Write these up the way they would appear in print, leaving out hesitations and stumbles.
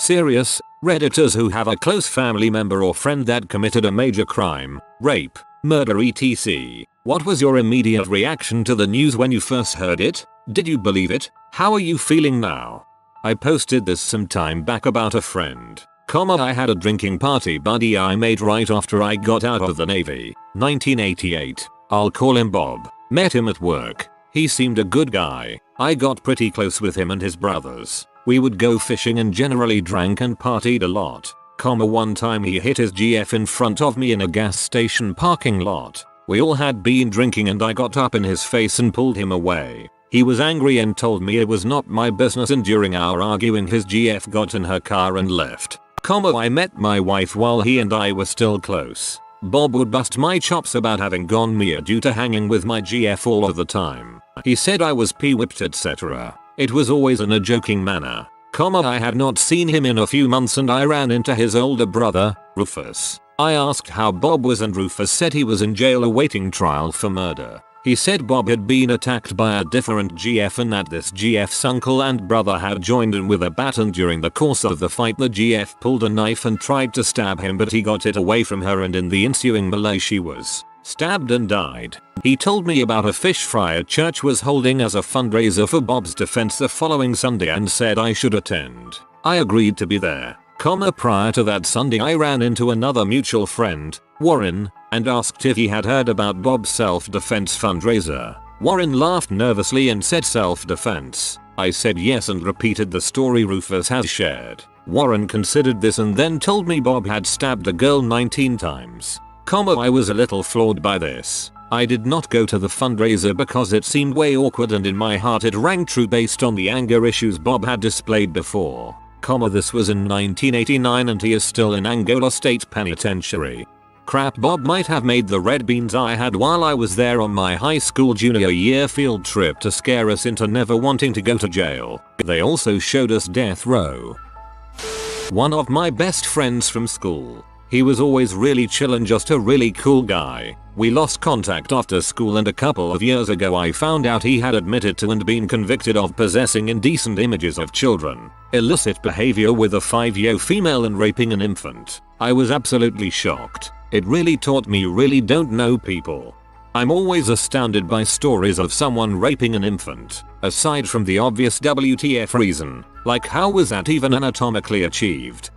Serious, Redditors who have a close family member or friend that committed a major crime, rape, murder etc. What was your immediate reaction to the news when you first heard it? Did you believe it? How are you feeling now? I posted this some time back about a friend. I had a drinking party buddy I made right after I got out of the Navy. 1988. I'll call him Bob. Met him at work. He seemed a good guy. I got pretty close with him and his brothers. We would go fishing and generally drank and partied a lot. One time he hit his GF in front of me in a gas station parking lot. We all had been drinking and I got up in his face and pulled him away. He was angry and told me it was not my business, and during our arguing his GF got in her car and left. I met my wife while he and I were still close. Bob would bust my chops about having gone Mia due to hanging with my GF all of the time. He said I was p-whipped etc. It was always in a joking manner. I had not seen him in a few months and I ran into his older brother, Rufus. I asked how Bob was and Rufus said he was in jail awaiting trial for murder. He said Bob had been attacked by a different GF and that this GF's uncle and brother had joined in with a baton. During the course of the fight the GF pulled a knife and tried to stab him, but he got it away from her and in the ensuing melee she was stabbed and died. He told me about a fish fry a church was holding as a fundraiser for Bob's defense the following Sunday and said I should attend. I agreed to be there. Prior to that Sunday I ran into another mutual friend, Warren, and asked if he had heard about Bob's self-defense fundraiser. Warren laughed nervously and said self-defense. I said yes and repeated the story Rufus has shared. Warren considered this and then told me Bob had stabbed a girl 19 times. I was a little floored by this. I did not go to the fundraiser because it seemed way awkward and in my heart it rang true based on the anger issues Bob had displayed before. This was in 1989 and he is still in Angola State Penitentiary. Crap, Bob might have made the red beans I had while I was there on my high school junior year field trip to scare us into never wanting to go to jail. They also showed us death row. One of my best friends from school. He was always really chill and just a really cool guy. We lost contact after school and a couple of years ago I found out he had admitted to and been convicted of possessing indecent images of children, illicit behavior with a 5-year-old female and raping an infant. I was absolutely shocked. It really taught me you really don't know people. I'm always astounded by stories of someone raping an infant, aside from the obvious WTF reason, like how was that even anatomically achieved?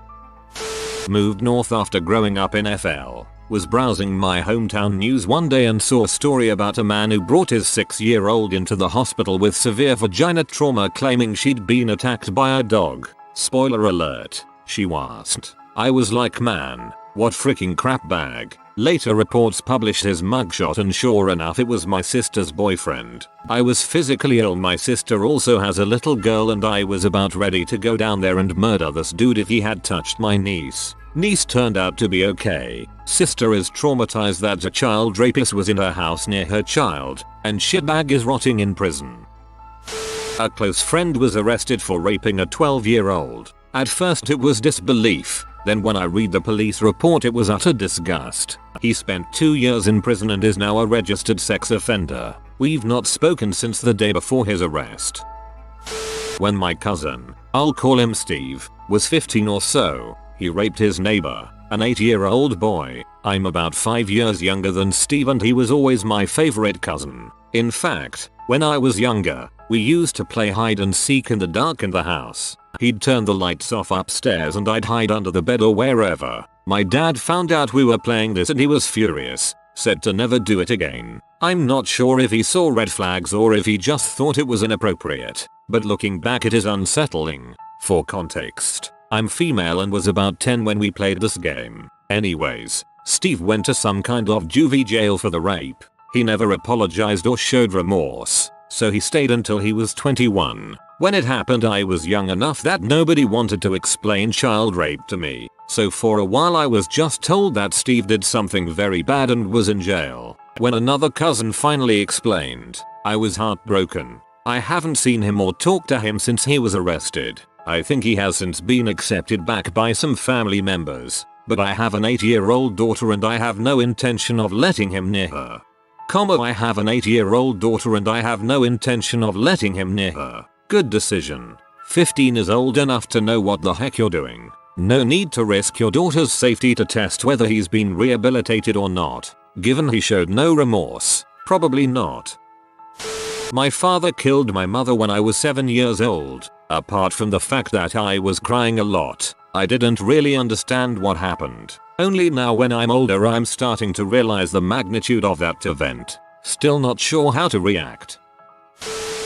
Moved north after growing up in FL. Was browsing my hometown news one day and saw a story about a man who brought his 6-year-old into the hospital with severe vagina trauma claiming she'd been attacked by a dog. Spoiler alert, she wasn't. I was like, man, what freaking crap bag. Later reports published his mugshot and sure enough it was my sister's boyfriend. I was physically ill, my sister also has a little girl and I was about ready to go down there and murder this dude if he had touched my niece. Niece turned out to be okay. Sister is traumatized that a child rapist was in her house near her child, and shitbag is rotting in prison. A close friend was arrested for raping a 12-year-old. At first it was disbelief, then when I read the police report it was utter disgust. He spent 2 years in prison and is now a registered sex offender. We've not spoken since the day before his arrest. When my cousin, I'll call him Steve, was 15 or so, he raped his neighbor, an 8-year-old boy. I'm about 5 years younger than Steve and he was always my favorite cousin. In fact, when I was younger, we used to play hide and seek in the dark in the house. He'd turn the lights off upstairs and I'd hide under the bed or wherever. My dad found out we were playing this and he was furious, said to never do it again. I'm not sure if he saw red flags or if he just thought it was inappropriate, but looking back it is unsettling. For context, I'm female and was about 10 when we played this game. Anyways, Steve went to some kind of juvie jail for the rape. He never apologized or showed remorse, so he stayed until he was 21. When it happened I was young enough that nobody wanted to explain child rape to me, so for a while I was just told that Steve did something very bad and was in jail. When another cousin finally explained, I was heartbroken. I haven't seen him or talked to him since he was arrested. I think he has since been accepted back by some family members, but I have an 8-year-old daughter and I have no intention of letting him near her. I have an 8-year-old daughter and I have no intention of letting him near her. Good decision. 15 is old enough to know what the heck you're doing. No need to risk your daughter's safety to test whether he's been rehabilitated or not. Given he showed no remorse, probably not. My father killed my mother when I was 7 years old. Apart from the fact that I was crying a lot, I didn't really understand what happened. Only now when I'm older I'm starting to realize the magnitude of that event. Still not sure how to react.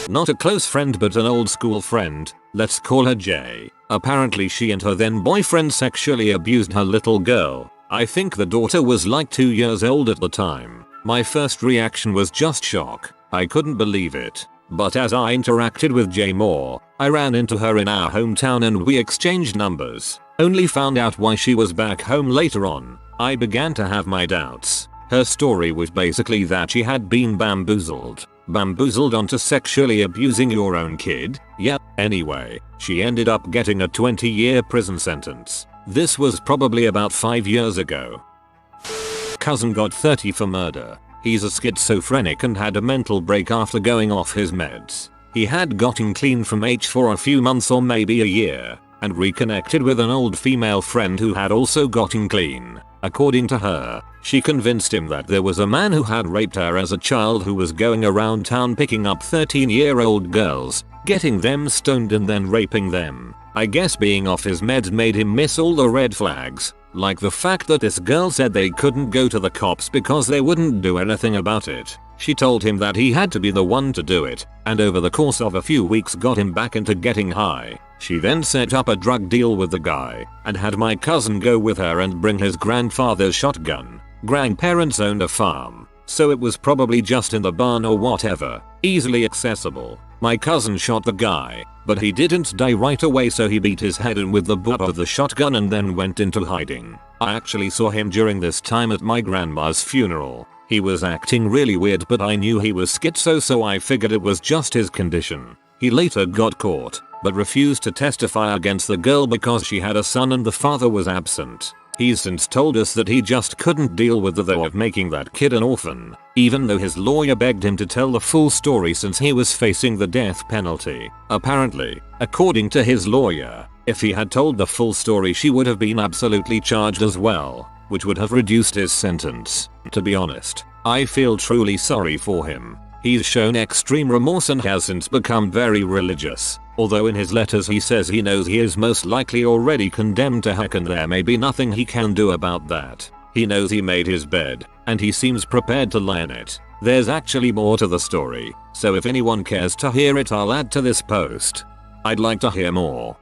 Not a close friend but an old school friend, let's call her J. Apparently she and her then boyfriend sexually abused her little girl. I think the daughter was like 2 years old at the time. My first reaction was just shock. I couldn't believe it. But as I interacted with J more, I ran into her in our hometown and we exchanged numbers. Only found out why she was back home later on. I began to have my doubts. Her story was basically that she had been bamboozled. Bamboozled onto sexually abusing your own kid? Yep. Anyway, she ended up getting a 20-year prison sentence. This was probably about 5 years ago. Cousin got 30 for murder. He's a schizophrenic and had a mental break after going off his meds. He had gotten clean from H for a few months or maybe a year, and reconnected with an old female friend who had also gotten clean. According to her, she convinced him that there was a man who had raped her as a child who was going around town picking up 13-year-old girls, getting them stoned and then raping them. I guess being off his meds made him miss all the red flags, like the fact that this girl said they couldn't go to the cops because they wouldn't do anything about it. She told him that he had to be the one to do it, and over the course of a few weeks got him back into getting high. She then set up a drug deal with the guy, and had my cousin go with her and bring his grandfather's shotgun. Grandparents owned a farm, so it was probably just in the barn or whatever, easily accessible. My cousin shot the guy, but he didn't die right away, so he beat his head in with the butt of the shotgun and then went into hiding. I actually saw him during this time at my grandma's funeral. He was acting really weird, but I knew he was schizo, so I figured it was just his condition. He later got caught, but refused to testify against the girl because she had a son and the father was absent. He's since told us that he just couldn't deal with the thought of making that kid an orphan, even though his lawyer begged him to tell the full story since he was facing the death penalty. Apparently, according to his lawyer, if he had told the full story she would have been absolutely charged as well, which would have reduced his sentence. To be honest, I feel truly sorry for him. He's shown extreme remorse and has since become very religious, although in his letters he says he knows he is most likely already condemned to heck and there may be nothing he can do about that. He knows he made his bed, and he seems prepared to lie in it. There's actually more to the story, so if anyone cares to hear it I'll add to this post. I'd like to hear more.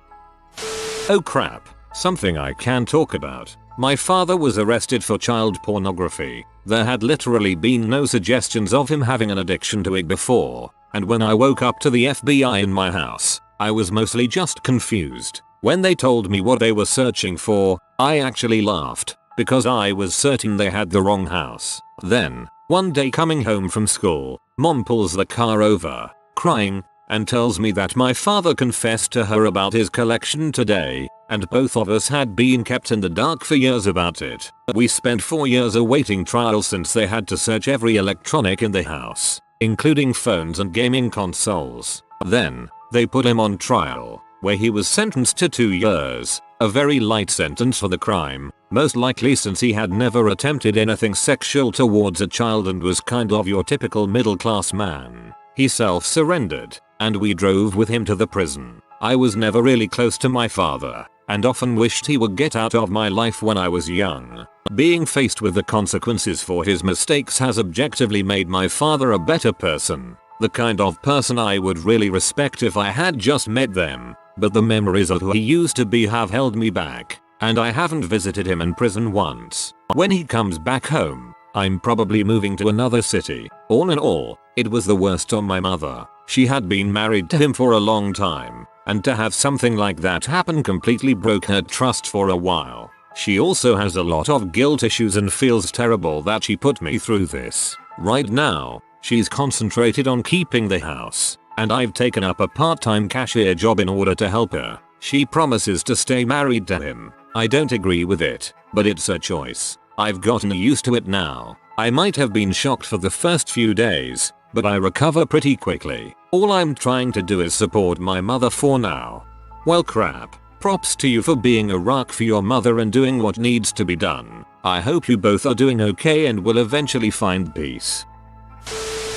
Oh crap, something I can talk about. My father was arrested for child pornography. There had literally been no suggestions of him having an addiction to it before, and when I woke up to the FBI in my house, I was mostly just confused. When they told me what they were searching for, I actually laughed, because I was certain they had the wrong house. Then, one day coming home from school, Mom pulls the car over, crying, and tells me that my father confessed to her about his collection today, and both of us had been kept in the dark for years about it. We spent 4 years awaiting trial since they had to search every electronic in the house, including phones and gaming consoles. Then, they put him on trial, where he was sentenced to 2 years, a very light sentence for the crime, most likely since he had never attempted anything sexual towards a child and was kind of your typical middle-class man. He self-surrendered, and we drove with him to the prison. I was never really close to my father, and often wished he would get out of my life when I was young. Being faced with the consequences for his mistakes has objectively made my father a better person, the kind of person I would really respect if I had just met them, but the memories of who he used to be have held me back, and I haven't visited him in prison once. When he comes back home, I'm probably moving to another city. All in all, it was the worst on my mother. She had been married to him for a long time, and to have something like that happen completely broke her trust for a while. She also has a lot of guilt issues and feels terrible that she put me through this. Right now, she's concentrated on keeping the house, and I've taken up a part-time cashier job in order to help her. She promises to stay married to him. I don't agree with it, but it's her choice. I've gotten used to it now. I might have been shocked for the first few days, but I recover pretty quickly. All I'm trying to do is support my mother for now. Well crap. Props to you for being a rock for your mother and doing what needs to be done. I hope you both are doing okay and will eventually find peace.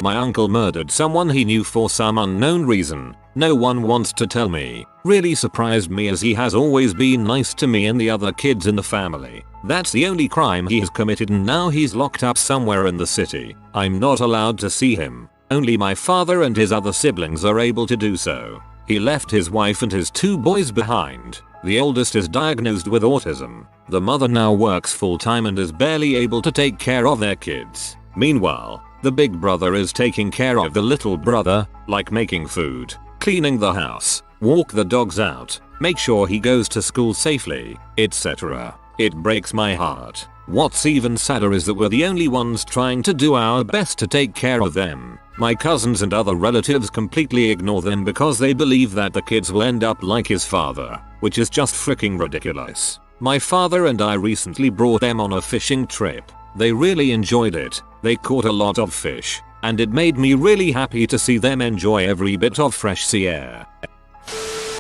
My uncle murdered someone he knew for some unknown reason. No one wants to tell me. Really surprised me as he has always been nice to me and the other kids in the family. That's the only crime he has committed and now he's locked up somewhere in the city. I'm not allowed to see him. Only my father and his other siblings are able to do so. He left his wife and his 2 boys behind. The oldest is diagnosed with autism. The mother now works full-time and is barely able to take care of their kids. Meanwhile, the big brother is taking care of the little brother, like making food, cleaning the house, walk the dogs out, make sure he goes to school safely, etc. It breaks my heart. What's even sadder is that we're the only ones trying to do our best to take care of them. My cousins and other relatives completely ignore them because they believe that the kids will end up like his father, which is just freaking ridiculous. My father and I recently brought them on a fishing trip. They really enjoyed it. They caught a lot of fish, and it made me really happy to see them enjoy every bit of fresh sea air.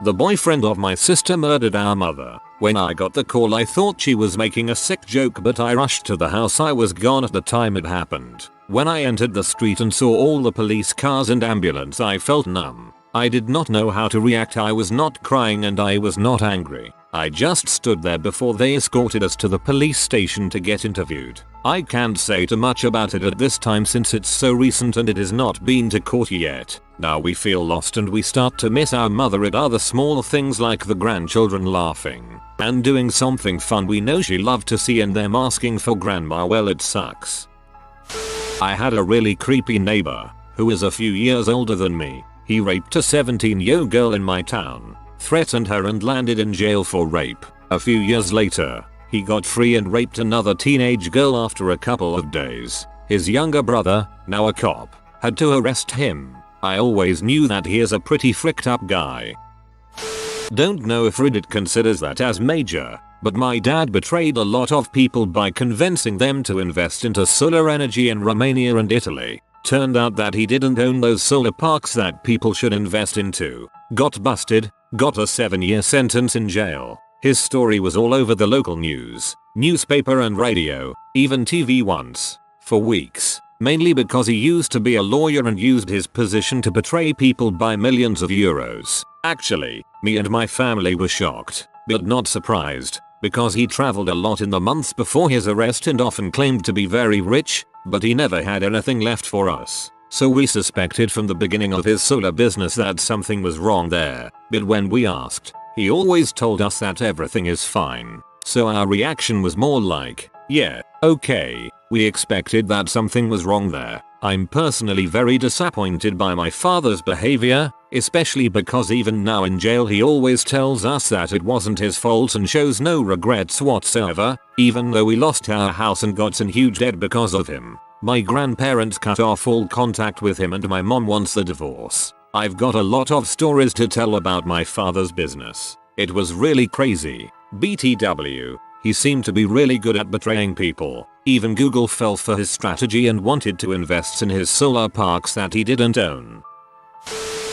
The boyfriend of my sister murdered our mother. When I got the call I thought she was making a sick joke, but I rushed to the house. I was gone at the time it happened. When I entered the street and saw all the police cars and ambulance I felt numb. I did not know how to react. I was not crying and I was not angry. I just stood there before they escorted us to the police station to get interviewed. I can't say too much about it at this time since it's so recent and it has not been to court yet. Now we feel lost and we start to miss our mother at other small things like the grandchildren laughing and doing something fun we know she loved to see and them asking for grandma. Well, it sucks. I had a really creepy neighbor who is a few years older than me. He raped a 17-year-old girl in my town, threatened her and landed in jail for rape. A few years later, he got free and raped another teenage girl after a couple of days. His younger brother, now a cop, had to arrest him. I always knew that he is a pretty fricked up guy. Don't know if Reddit considers that as major, but my dad betrayed a lot of people by convincing them to invest into solar energy in Romania and Italy. Turned out that he didn't own those solar parks that people should invest into. Got busted, got a 7-year sentence in jail. His story was all over the local news, newspaper and radio, even TV once, for weeks, mainly because he used to be a lawyer and used his position to betray people by millions of euros. Actually, me and my family were shocked, but not surprised, because he traveled a lot in the months before his arrest and often claimed to be very rich, but he never had anything left for us. So we suspected from the beginning of his solar business that something was wrong there, but when we asked, he always told us that everything is fine. So our reaction was more like, yeah, okay, we expected that something was wrong there. I'm personally very disappointed by my father's behavior, especially because even now in jail he always tells us that it wasn't his fault and shows no regrets whatsoever, even though we lost our house and got in huge debt because of him. My grandparents cut off all contact with him and my mom wants the divorce. I've got a lot of stories to tell about my father's business. It was really crazy. BTW, he seemed to be really good at betraying people. Even Google fell for his strategy and wanted to invest in his solar parks that he didn't own.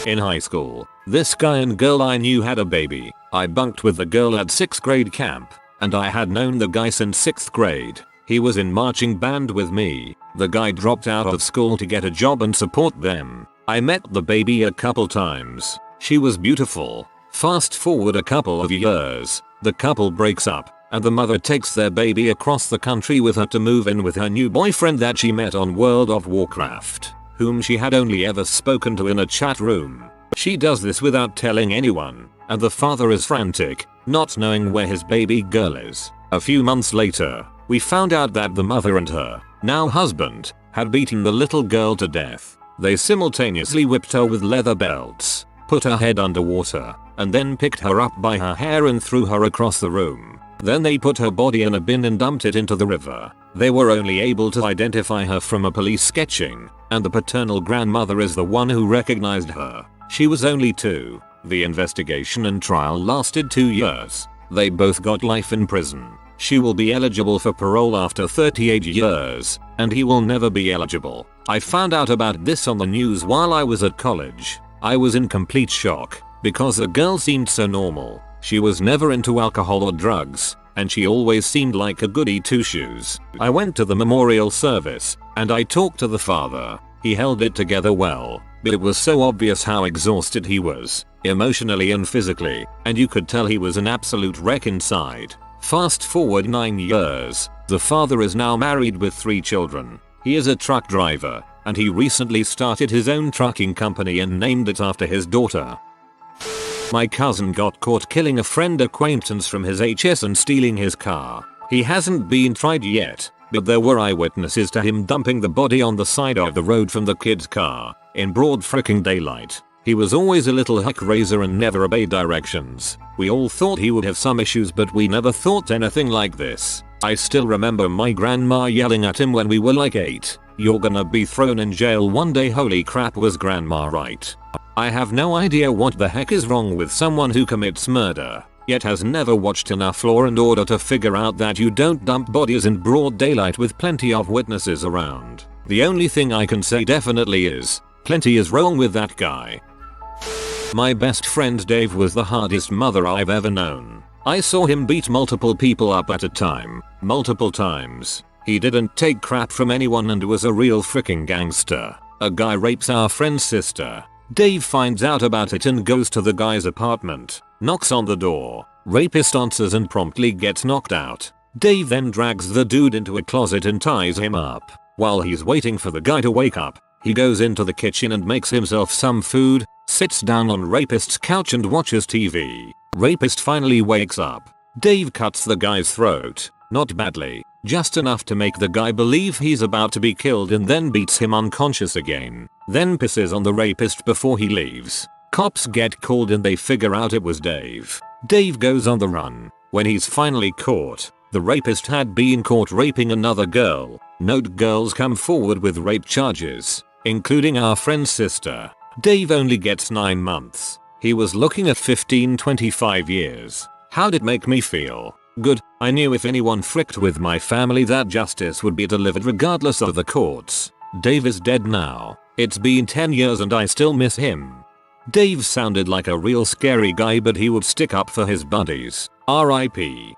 In high school, this guy and girl I knew had a baby. I bunked with the girl at 6th grade camp, and I had known the guy since 6th grade. He was in marching band with me. The guy dropped out of school to get a job and support them. I met the baby a couple times. She was beautiful. Fast forward a couple of years, the couple breaks up, and the mother takes their baby across the country with her to move in with her new boyfriend that she met on World of Warcraft, whom she had only ever spoken to in a chat room. She does this without telling anyone, and the father is frantic, not knowing where his baby girl is. A few months later, we found out that the mother and her, now husband, had beaten the little girl to death. They simultaneously whipped her with leather belts, put her head underwater, and then picked her up by her hair and threw her across the room. Then they put her body in a bin and dumped it into the river. They were only able to identify her from a police sketching, and the paternal grandmother is the one who recognized her. She was only 2. The investigation and trial lasted 2 years. They both got life in prison. She will be eligible for parole after 38 years, and he will never be eligible. I found out about this on the news while I was at college. I was in complete shock because the girl seemed so normal. She was never into alcohol or drugs, and she always seemed like a goody two-shoes. I went to the memorial service, and I talked to the father. He held it together well, but it was so obvious how exhausted he was, emotionally and physically, and you could tell he was an absolute wreck inside. Fast forward 9 years, the father is now married with 3 children. He is a truck driver, and he recently started his own trucking company and named it after his daughter. My cousin got caught killing a friend acquaintance from his HS and stealing his car. He hasn't been tried yet, but there were eyewitnesses to him dumping the body on the side of the road from the kid's car, in broad fricking daylight. He was always a little huck raiser and never obeyed directions. We all thought he would have some issues, but we never thought anything like this. I still remember my grandma yelling at him when we were like 8. "You're gonna be thrown in jail one day." Holy crap, was grandma right? I have no idea what the heck is wrong with someone who commits murder, yet has never watched enough Law and Order to figure out that you don't dump bodies in broad daylight with plenty of witnesses around. The only thing I can say definitely is, plenty is wrong with that guy. My best friend Dave was the hardest mother I've ever known. I saw him beat multiple people up at a time, multiple times. He didn't take crap from anyone and was a real freaking gangster. A guy rapes our friend's sister. Dave finds out about it and goes to the guy's apartment, knocks on the door. Rapist answers and promptly gets knocked out. Dave then drags the dude into a closet and ties him up. While he's waiting for the guy to wake up, he goes into the kitchen and makes himself some food, sits down on rapist's couch and watches TV. Rapist finally wakes up. Dave cuts the guy's throat, not badly, just enough to make the guy believe he's about to be killed, and then beats him unconscious again. Then pisses on the rapist before he leaves. Cops get called and they figure out it was Dave. Dave goes on the run. When he's finally caught, the rapist had been caught raping another girl. Note: girls come forward with rape charges, including our friend's sister. Dave only gets 9 months. He was looking at 15-25 years. How'd it make me feel? Good. I knew if anyone fricked with my family that justice would be delivered regardless of the courts. Dave is dead now. It's been 10 years and I still miss him. Dave sounded like a real scary guy, but he would stick up for his buddies. R.I.P.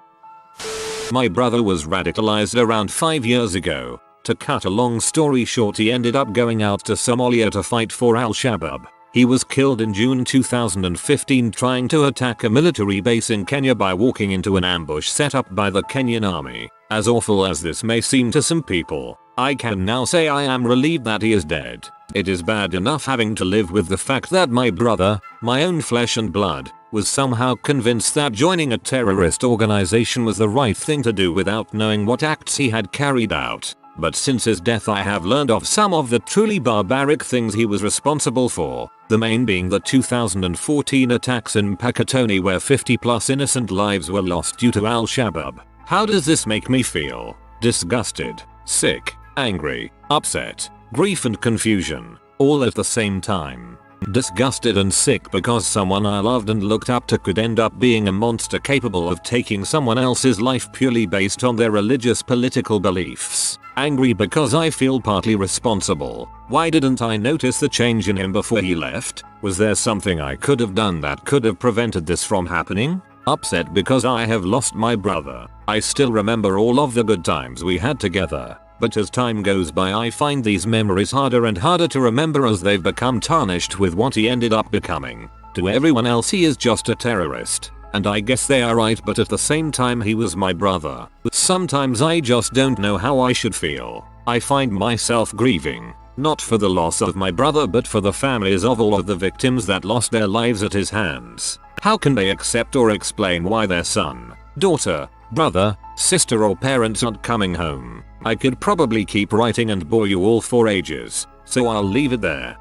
My brother was radicalized around 5 years ago. To cut a long story short, he ended up going out to Somalia to fight for Al-Shabaab. He was killed in June 2015 trying to attack a military base in Kenya by walking into an ambush set up by the Kenyan army. As awful as this may seem to some people, I can now say I am relieved that he is dead. It is bad enough having to live with the fact that my brother, my own flesh and blood, was somehow convinced that joining a terrorist organization was the right thing to do without knowing what acts he had carried out. But since his death I have learned of some of the truly barbaric things he was responsible for, the main being the 2014 attacks in Pakatoni where 50+ innocent lives were lost due to Al-Shabaab. How does this make me feel? Disgusted, sick, angry, upset, grief and confusion, all at the same time. Disgusted and sick because someone I loved and looked up to could end up being a monster capable of taking someone else's life purely based on their religious political beliefs. Angry because I feel partly responsible. Why didn't I notice the change in him before he left? Was there something I could have done that could have prevented this from happening? Upset because I have lost my brother. I still remember all of the good times we had together. But as time goes by I find these memories harder and harder to remember as they've become tarnished with what he ended up becoming. To everyone else he is just a terrorist. And I guess they are right, but at the same time he was my brother. Sometimes I just don't know how I should feel. I find myself grieving, not for the loss of my brother but for the families of all of the victims that lost their lives at his hands. How can they accept or explain why their son, daughter, brother, sister or parents aren't coming home? I could probably keep writing and bore you all for ages, so I'll leave it there.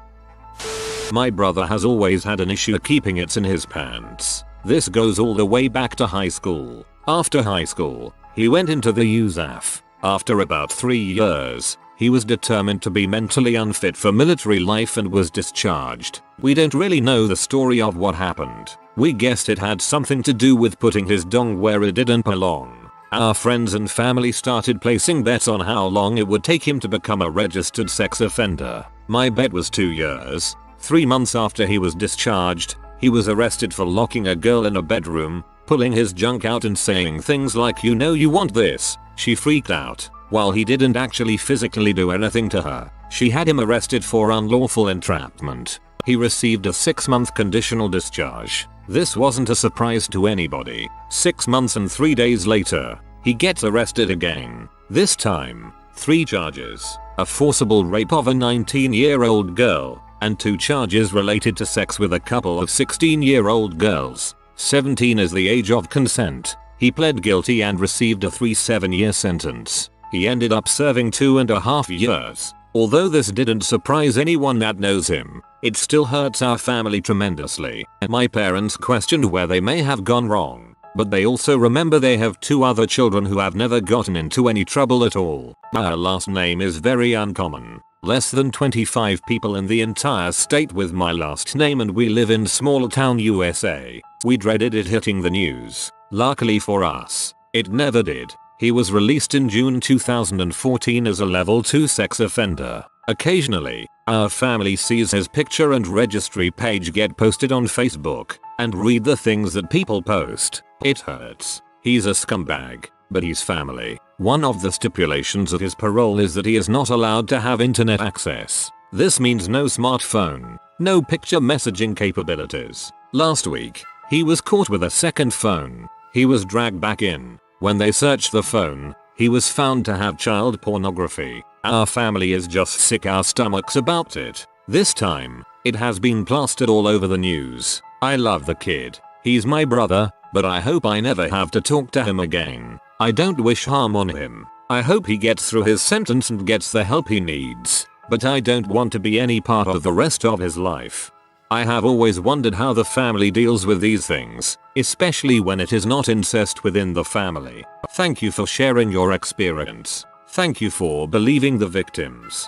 My brother has always had an issue keeping it in his pants. This goes all the way back to high school. After high school, he went into the USAF. After about 3 years, he was determined to be mentally unfit for military life and was discharged. We don't really know the story of what happened. We guessed it had something to do with putting his dong where it didn't belong. Our friends and family started placing bets on how long it would take him to become a registered sex offender. My bet was 2 years. 3 months after he was discharged, he was arrested for locking a girl in a bedroom, pulling his junk out and saying things like, "You know you want this." She freaked out. While he didn't actually physically do anything to her, she had him arrested for unlawful entrapment. He received a 6-month conditional discharge. This wasn't a surprise to anybody. 6 months and 3 days later, he gets arrested again. This time, 3 charges: a forcible rape of a 19-year-old girl, and 2 charges related to sex with a couple of 16-year-old girls. 17 is the age of consent. He pled guilty and received a 3-7-year sentence. He ended up serving 2.5 years. Although this didn't surprise anyone that knows him, it still hurts our family tremendously. My parents questioned where they may have gone wrong, but they also remember they have 2 other children who have never gotten into any trouble at all. Our last name is very uncommon. Less than 25 people in the entire state with my last name, and we live in small town USA. We dreaded it hitting the news. Luckily for us, it never did. He was released in June 2014 as a level 2 sex offender. Occasionally, our family sees his picture and registry page get posted on Facebook, and read the things that people post. It hurts. He's a scumbag, but he's family. One of the stipulations of his parole is that he is not allowed to have internet access. This means no smartphone, no picture messaging capabilities. Last week, he was caught with a second phone. He was dragged back in. When they searched the phone, he was found to have child pornography. Our family is just sick our stomachs about it. This time, it has been plastered all over the news. I love the kid. He's my brother, but I hope I never have to talk to him again. I don't wish harm on him. I hope he gets through his sentence and gets the help he needs, but I don't want to be any part of the rest of his life. I have always wondered how the family deals with these things, especially when it is not incest within the family. Thank you for sharing your experience. Thank you for believing the victims.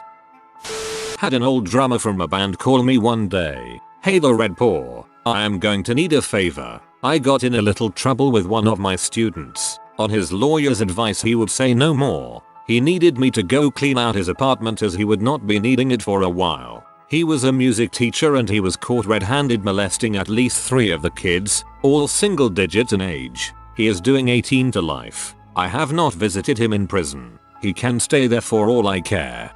Had an old drummer from a band call me one day. "Hey the Red Paw, I am going to need a favor. I got in a little trouble with one of my students. On his lawyer's advice he would say no more. He needed me to go clean out his apartment as he would not be needing it for a while. He was a music teacher and he was caught red-handed molesting at least 3 of the kids, all single digits in age. He is doing 18 to life. I have not visited him in prison. He can stay there for all I care."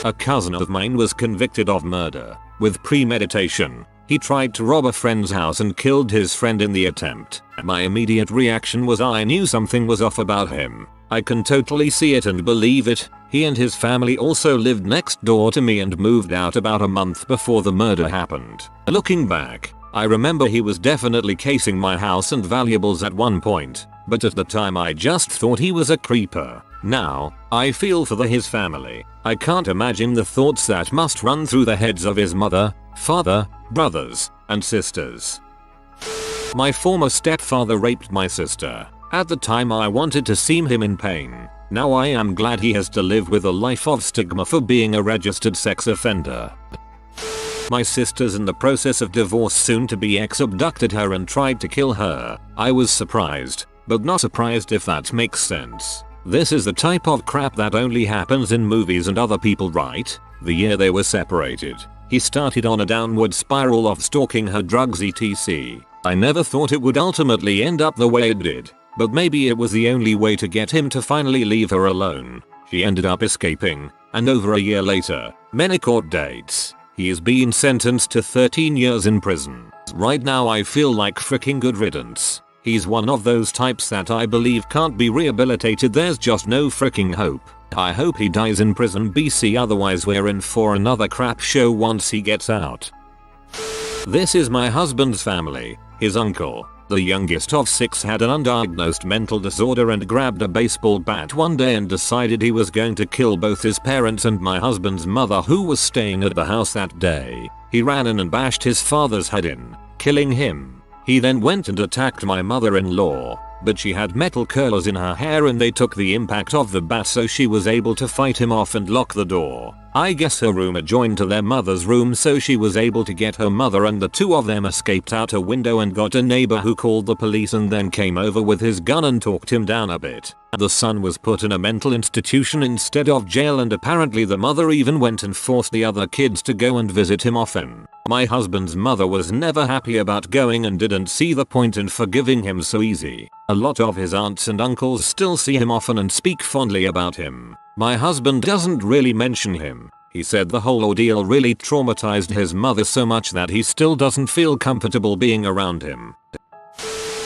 A cousin of mine was convicted of murder with premeditation. He tried to rob a friend's house and killed his friend in the attempt. My immediate reaction was I knew something was off about him. I can totally see it and believe it. He and his family also lived next door to me and moved out about a month before the murder happened. Looking back, I remember he was definitely casing my house and valuables at one point, but at the time I just thought he was a creeper. Now, I feel for his family. I can't imagine the thoughts that must run through the heads of his mother, father, brothers, and sisters. My former stepfather raped my sister. At the time I wanted to see him in pain. Now I am glad he has to live with a life of stigma for being a registered sex offender. My sister's in the process of divorce. Soon to be ex abducted her and tried to kill her. I was surprised, but not surprised if that makes sense. This is the type of crap that only happens in movies and other people write. The year they were separated, he started on a downward spiral of stalking her, drugs etc. I never thought it would ultimately end up the way it did, but maybe it was the only way to get him to finally leave her alone. She ended up escaping, and over a year later, many court dates, he is being sentenced to 13 years in prison. Right now I feel like freaking good riddance. He's one of those types that I believe can't be rehabilitated. There's just no freaking hope. I hope he dies in prison BC, otherwise we're in for another crap show once he gets out. This is my husband's family. His uncle, the youngest of 6, had an undiagnosed mental disorder and grabbed a baseball bat one day and decided he was going to kill both his parents and my husband's mother, who was staying at the house that day. He ran in and bashed his father's head in, killing him. He then went and attacked my mother-in-law, but she had metal curlers in her hair and they took the impact of the bat, so she was able to fight him off and lock the door. I guess her room adjoined to their mother's room, so she was able to get her mother, and the two of them escaped out a window and got a neighbor who called the police and then came over with his gun and talked him down a bit. The son was put in a mental institution instead of jail, and apparently the mother even went and forced the other kids to go and visit him often. My husband's mother was never happy about going and didn't see the point in forgiving him so easy. A lot of his aunts and uncles still see him often and speak fondly about him. My husband doesn't really mention him. He said the whole ordeal really traumatized his mother so much that he still doesn't feel comfortable being around him.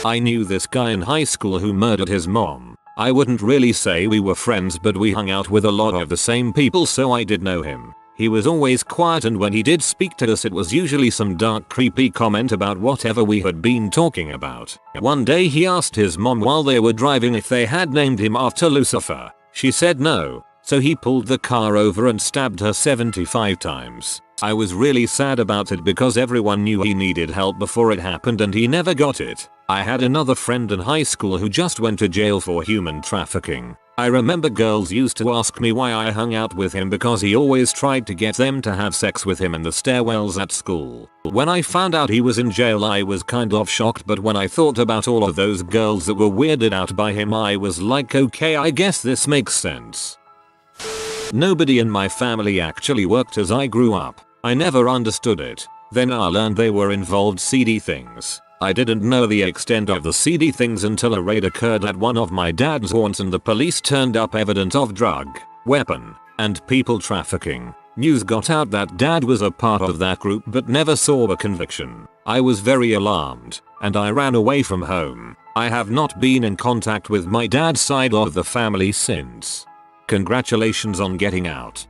I knew this guy in high school who murdered his mom. I wouldn't really say we were friends, but we hung out with a lot of the same people, so I did know him. He was always quiet, and when he did speak to us it was usually some dark creepy comment about whatever we had been talking about. One day he asked his mom while they were driving if they had named him after Lucifer. She said no, so he pulled the car over and stabbed her 75 times. I was really sad about it because everyone knew he needed help before it happened and he never got it. I had another friend in high school who just went to jail for human trafficking. I remember girls used to ask me why I hung out with him because he always tried to get them to have sex with him in the stairwells at school. When I found out he was in jail I was kind of shocked, but when I thought about all of those girls that were weirded out by him I was like, okay, I guess this makes sense. Nobody in my family actually worked as I grew up. I never understood it. Then I learned they were involved seedy things. I didn't know the extent of the seedy things until a raid occurred at one of my dad's haunts and the police turned up evidence of drug, weapon, and people trafficking. News got out that dad was a part of that group but never saw a conviction. I was very alarmed, and I ran away from home. I have not been in contact with my dad's side of the family since. Congratulations on getting out.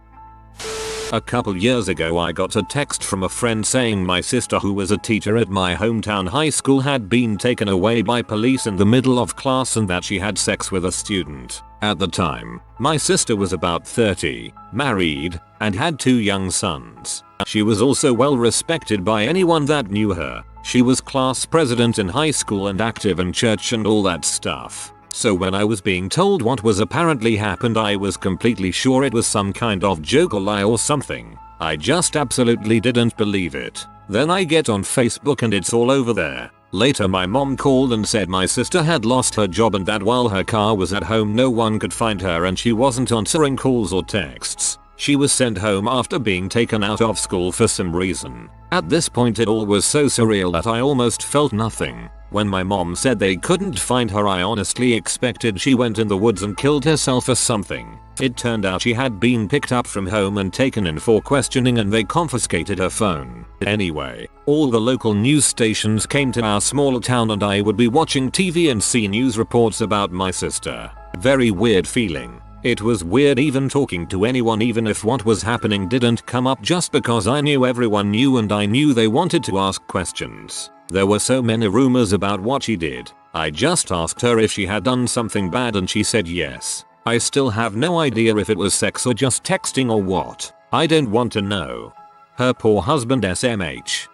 A couple years ago I got a text from a friend saying my sister, who was a teacher at my hometown high school, had been taken away by police in the middle of class and that she had sex with a student. At the time, my sister was about 30, married, and had 2 young sons. She was also well respected by anyone that knew her. She was class president in high school and active in church and all that stuff. So when I was being told what was apparently happened I was completely sure it was some kind of joke or lie or something. I just absolutely didn't believe it. Then I get on Facebook and it's all over there. Later my mom called and said my sister had lost her job and that while her car was at home no one could find her and she wasn't answering calls or texts. She was sent home after being taken out of school for some reason. At this point it all was so surreal that I almost felt nothing. When my mom said they couldn't find her I honestly expected she went in the woods and killed herself or something. It turned out she had been picked up from home and taken in for questioning and they confiscated her phone. Anyway, all the local news stations came to our small town and I would be watching TV and see news reports about my sister. Very weird feeling. It was weird even talking to anyone, even if what was happening didn't come up, just because I knew everyone knew and I knew they wanted to ask questions. There were so many rumors about what she did. I just asked her if she had done something bad and she said yes. I still have no idea if it was sex or just texting or what. I don't want to know. Her poor husband SMH.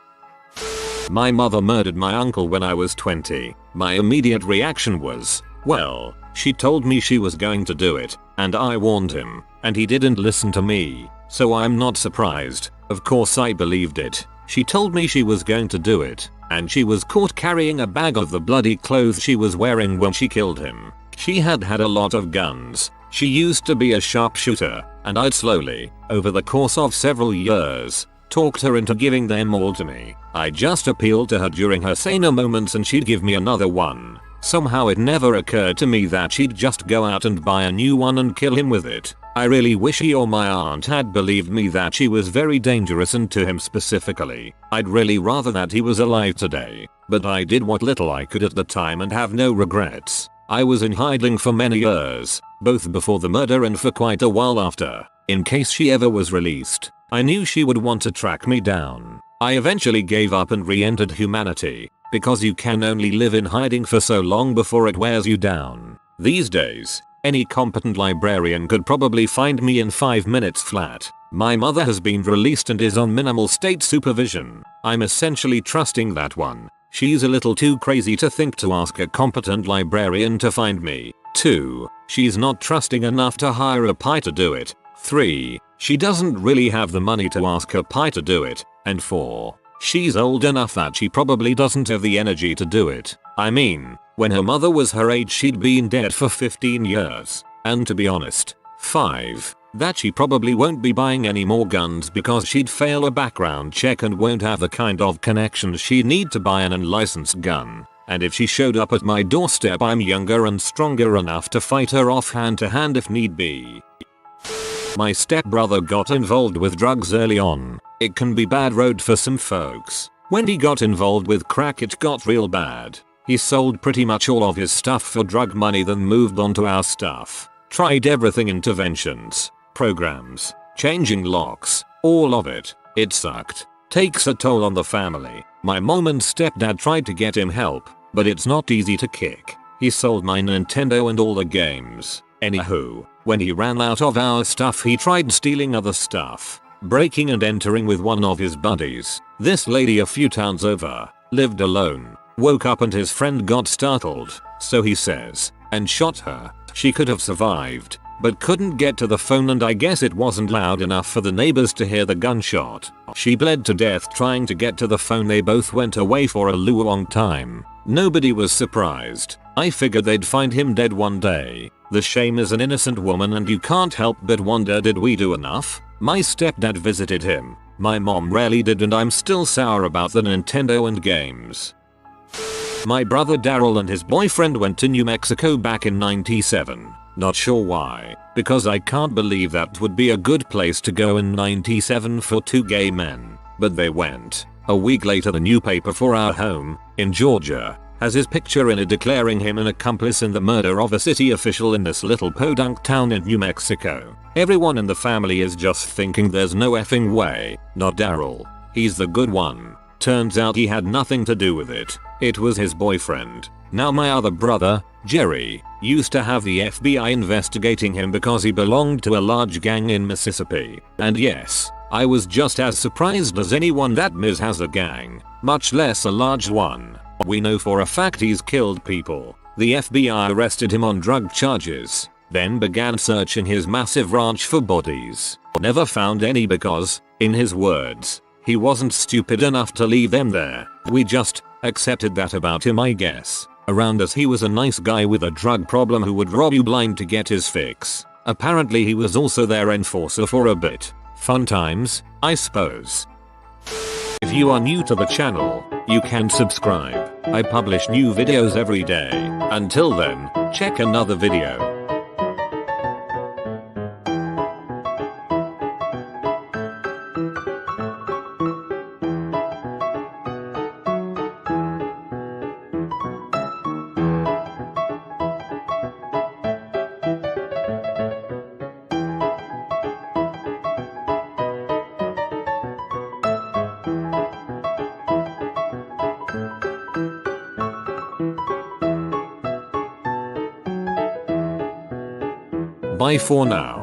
My mother murdered my uncle when I was 20. My immediate reaction was, well, she told me she was going to do it, and I warned him, and he didn't listen to me, so I'm not surprised. Of course I believed it. She told me she was going to do it, and she was caught carrying a bag of the bloody clothes she was wearing when she killed him. She had had a lot of guns. She used to be a sharpshooter, and I'd slowly, over the course of several years, talked her into giving them all to me. I just appealed to her during her saner moments and she'd give me another one. Somehow it never occurred to me that she'd just go out and buy a new one and kill him with it. I really wish he or my aunt had believed me that she was very dangerous, and to him specifically. I'd really rather that he was alive today. But I did what little I could at the time and have no regrets. I was in hiding for many years, both before the murder and for quite a while after, in case she ever was released. I knew she would want to track me down. I eventually gave up and re-entered humanity, because you can only live in hiding for so long before it wears you down. These days, any competent librarian could probably find me in 5 minutes flat. My mother has been released and is on minimal state supervision. I'm essentially trusting that one. She's a little too crazy to think to ask a competent librarian to find me. 2. She's not trusting enough to hire a PI to do it. 3. She doesn't really have the money to ask her pie to do it. And 4. She's old enough that she probably doesn't have the energy to do it. I mean, when her mother was her age she'd been dead for 15 years. And to be honest, 5. That she probably won't be buying any more guns because she'd fail a background check and won't have the kind of connections she'd need to buy an unlicensed gun. And if she showed up at my doorstep I'm younger and stronger enough to fight her off hand to hand if need be. My stepbrother got involved with drugs early on. It can be bad road for some folks. When he got involved with crack it got real bad. He sold pretty much all of his stuff for drug money then moved on to our stuff. Tried everything, interventions, programs, changing locks, all of it. It sucked. Takes a toll on the family. My mom and stepdad tried to get him help, but it's not easy to kick. He sold my Nintendo and all the games. Anywho, when he ran out of our stuff he tried stealing other stuff, breaking and entering with one of his buddies. This lady a few towns over, lived alone, woke up and his friend got startled, so he says, and shot her. She could have survived, but couldn't get to the phone and I guess it wasn't loud enough for the neighbors to hear the gunshot. She bled to death trying to get to the phone. They both went away for a long time. Nobody was surprised. I figured they'd find him dead one day. The shame is an innocent woman and you can't help but wonder, did we do enough? My stepdad visited him. My mom rarely did and I'm still sour about the Nintendo and games. My brother Daryl and his boyfriend went to New Mexico back in '97. Not sure why, because I can't believe that would be a good place to go in '97 for two gay men. But they went. A week later the new paper for our home, in Georgia, has his picture in it declaring him an accomplice in the murder of a city official in this little podunk town in New Mexico. Everyone in the family is just thinking there's no effing way. Not Daryl. He's the good one. Turns out he had nothing to do with it. It was his boyfriend. Now my other brother, Jerry, used to have the FBI investigating him because he belonged to a large gang in Mississippi. And yes, I was just as surprised as anyone that Miz has a gang, much less a large one. We know for a fact he's killed people. The FBI arrested him on drug charges, then began searching his massive ranch for bodies. Never found any because, in his words, he wasn't stupid enough to leave them there. We just accepted that about him, I guess. Around us he was a nice guy with a drug problem who would rob you blind to get his fix. Apparently he was also their enforcer for a bit. Fun times, I suppose. If you are new to the channel, you can subscribe. I publish new videos every day. Until then, check another video. Bye for now.